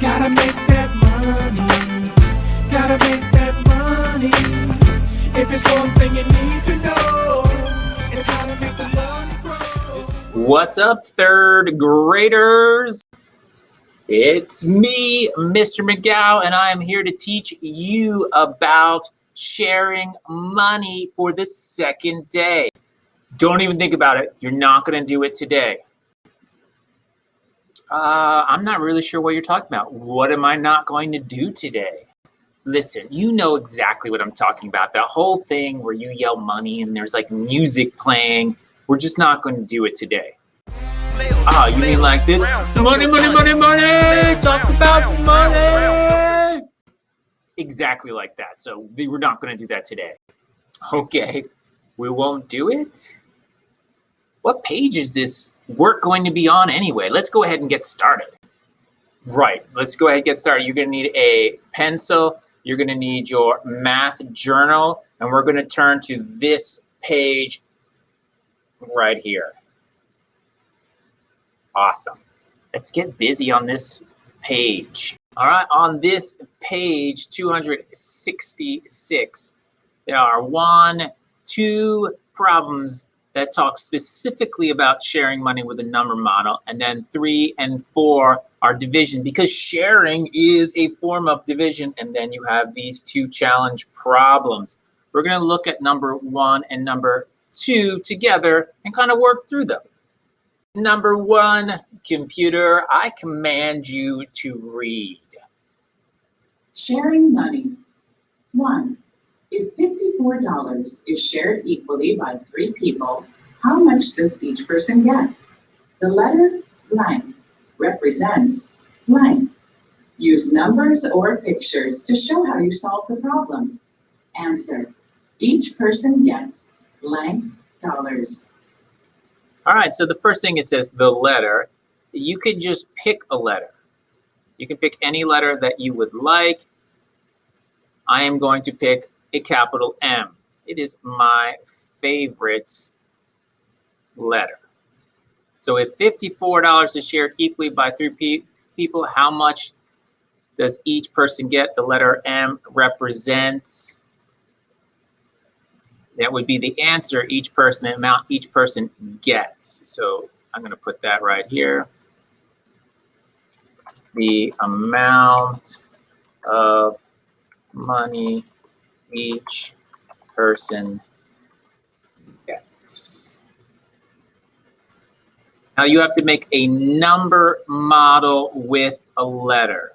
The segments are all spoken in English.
Gotta make that money. Gotta make that money. If it's one thing you need to know, it's how to make the money grow. What's up, third graders? It's me, Mr. McGow, and I am here to teach you about sharing money for the second day. Don't even think about it. You're not going to do it today. I'm not really sure what you're talking about. What am I not going to do today? Listen, you know exactly what I'm talking about. That whole thing where you yell money and there's like music playing. We're just not going to do it today. Oh, you mean like this? Money, money, money, money! Talk about money! Exactly like that. So we're not going to do that today. Okay, we won't do it? What page is this work going to be on anyway? Let's go ahead and get started. Right, let's go ahead and get started. You're going to need a pencil. You're going to need your math journal. And we're going to turn to this page right here. Awesome. Let's get busy on this page. All right, on this page 266, there are 2 problems that talk specifically about sharing money with a number model, and then 3 and 4 are division, because sharing is a form of division. And then you have these 2 challenge problems. We're going to look at number 1 and number 2 together and kind of work through them. Number 1, computer, I command you to read. Sharing money. 1. If $54 is shared equally by 3 people, how much does each person get? The letter blank represents blank. Use numbers or pictures to show how you solve the problem. Answer. Each person gets blank dollars. All right, so the first thing it says, the letter. You could just pick a letter. You can pick any letter that you would like. I am going to pick a capital M. It is my favorite letter. So if $54 is shared equally by 3 people, how much does each person get? The letter M represents, that would be the answer, each person, the amount each person gets. So I'm going to put that right here. The amount of money each person gets. Now you have to make a number model with a letter.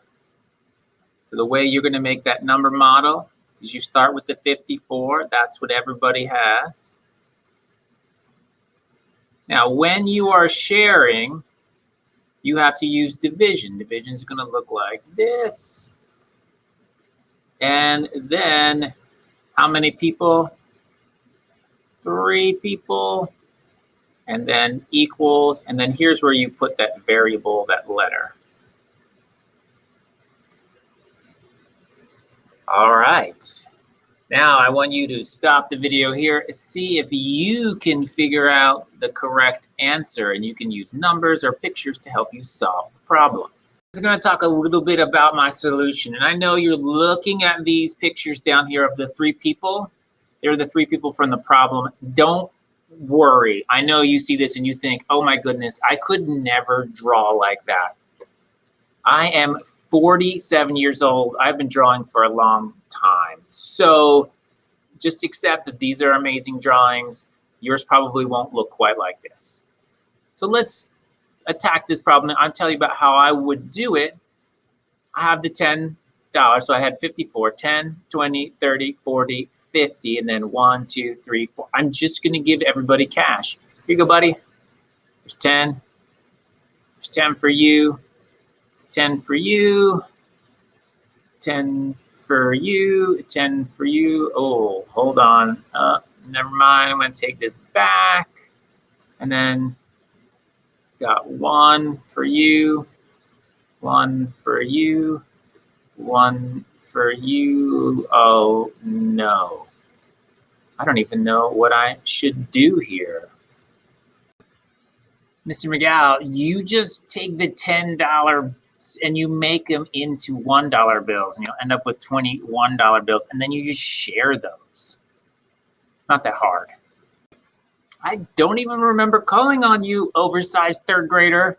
So the way you're going to make that number model is you start with the 54. That's what everybody has. Now when you are sharing, you have to use division. Division is going to look like this. And then how many people? 3 people. And then equals. And then here's where you put that variable, that letter. All right. Now I want you to stop the video here, see if you can figure out the correct answer, and you can use numbers or pictures to help you solve the problem. I'm going to talk a little bit about my solution, and I know you're looking at these pictures down here of the 3 people. They're the 3 people from the problem. Don't worry. I know you see this and you think, oh my goodness, I could never draw like that. I am 47 years old. I've been drawing for a long time. So just accept that these are amazing drawings. Yours probably won't look quite like this. So let's attack this problem. I'll tell you about how I would do it. I have the $10. So I had 54, 10, 20, 30, 40, 50, and then 1, 2, 3, 4. I'm just going to give everybody cash. Here you go, buddy. There's 10. There's 10 for you. 10 for you, 10 for you, 10 for you. Oh, hold on. Never mind. I'm going to take this back. And then got 1 for you, 1 for you, 1 for you. Oh, no. I don't even know what I should do here. Mr. McGow, you just take the $10 and you make them into $1 bills, and you'll end up with 20 $1 bills, and then you just share those. It's not that hard. I don't even remember calling on you, oversized third grader,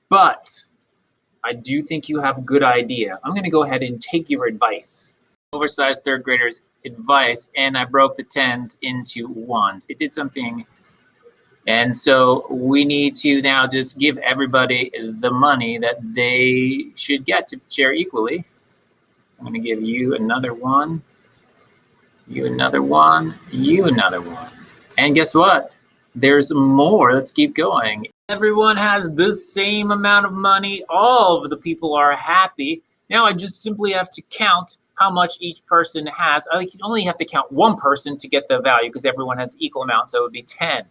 but I do think you have a good idea. I'm going to go ahead and take your advice. Oversized third grader's advice, and I broke the 10s into 1s. It did something, and so we need to now just give everybody the money that they should get to share equally. I'm going to give you another 1, you another 1, you another 1. And guess what? There's more. Let's keep going. Everyone has the same amount of money. All of the people are happy. Now I just simply have to count how much each person has. I only have to count one person to get the value because everyone has equal amount. So it would be 10,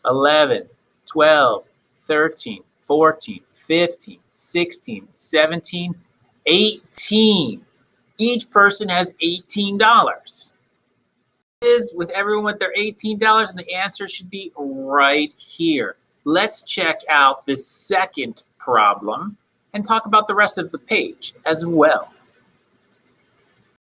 11, 12, 13, 14, 15, 16, 17, 18. Each person has $18. Is with everyone with their $18, and the answer should be right here. Let's check out the second problem and talk about the rest of the page as well.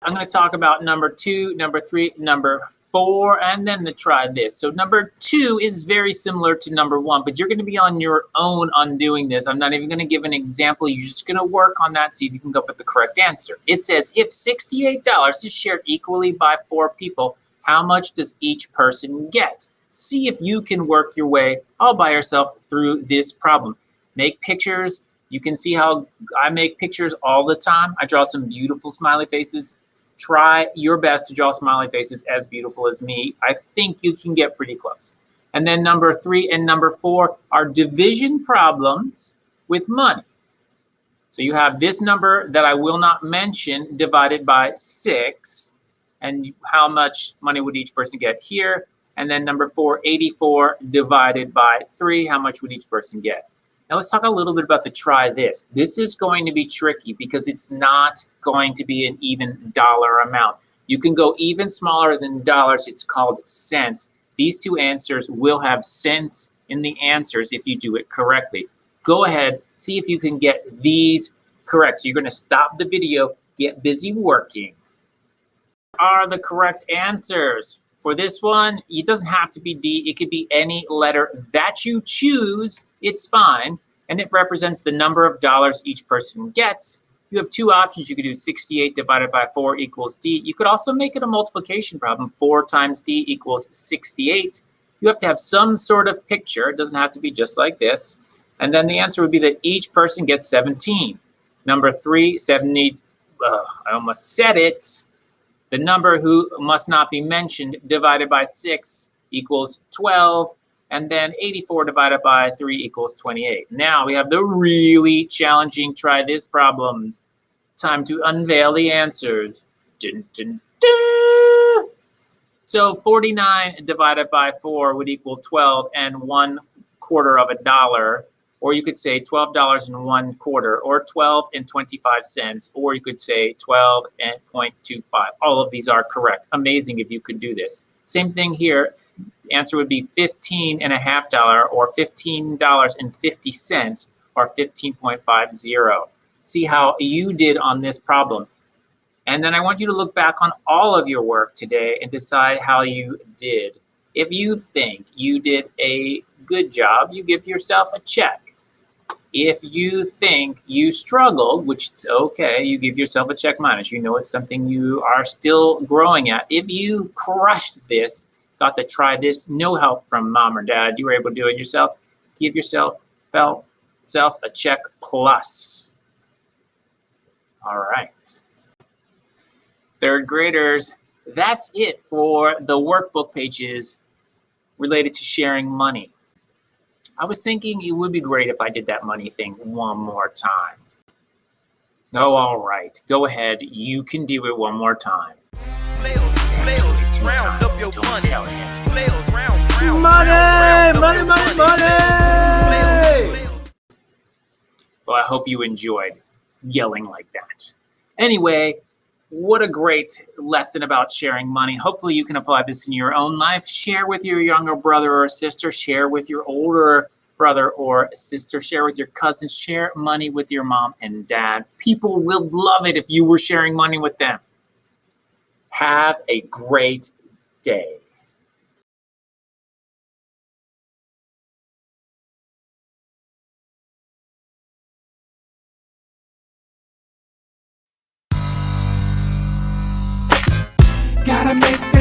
I'm going to talk about number 2, number 3, number 4, and then try this. So number 2 is very similar to number 1, but you're going to be on your own on doing this. I'm not even going to give an example. You're just going to work on that, see if you can come up with the correct answer. It says if $68 is shared equally by 4 people, how much does each person get? See if you can work your way all by yourself through this problem. Make pictures. You can see how I make pictures all the time. I draw some beautiful smiley faces. Try your best to draw smiley faces as beautiful as me. I think you can get pretty close. And then number 3 and number 4 are division problems with money. So you have this number that I will not mention divided by 6. And how much money would each person get here? And then number 4, 84 divided by 3, how much would each person get? Now let's talk a little bit about the try this. This is going to be tricky because it's not going to be an even dollar amount. You can go even smaller than dollars. It's called cents. These two answers will have cents in the answers if you do it correctly. Go ahead, see if you can get these correct. So you're going to stop the video, get busy working. Are the correct answers. For this one, it doesn't have to be D. It could be any letter that you choose. It's fine. And it represents the number of dollars each person gets. You have 2 options. You could do 68 divided by 4 equals D. You could also make it a multiplication problem. 4 times D equals 68. You have to have some sort of picture. It doesn't have to be just like this. And then the answer would be that each person gets 17. Number 3, 70. I almost said it. The number who must not be mentioned divided by 6 equals 12, and then 84 divided by 3 equals 28. Now we have the really challenging try this problems. Time to unveil the answers. Dun, dun, dun. So 49 divided by 4 would equal 12 and 1/4 of a dollar. Or you could say $12 and 1/4, or 12 and 25 cents, or you could say 12 and 0.25. All of these are correct. Amazing if you could do this. Same thing here. The answer would be $15.50, or $15.50, or 15.50. See how you did on this problem. And then I want you to look back on all of your work today and decide how you did. If you think you did a good job, you give yourself a check. If you think you struggled, which is okay, you give yourself a check minus. You know it's something you are still growing at. If you crushed this, got to try this, no help from mom or dad, you were able to do it yourself, give yourself a check plus. All right. Third graders, that's it for the workbook pages related to sharing money. I was thinking it would be great if I did that money thing one more time. Oh, all right. Go ahead. You can do it one more time. Round up your money. Money! Well, I hope you enjoyed yelling like that. Anyway, what a great lesson about sharing money. Hopefully you can apply this in your own life. Share with your younger brother or sister. Share with your older brother or sister. Share with your cousins. Share money with your mom and dad. People will love it if you were sharing money with them. Have a great day. Gotta make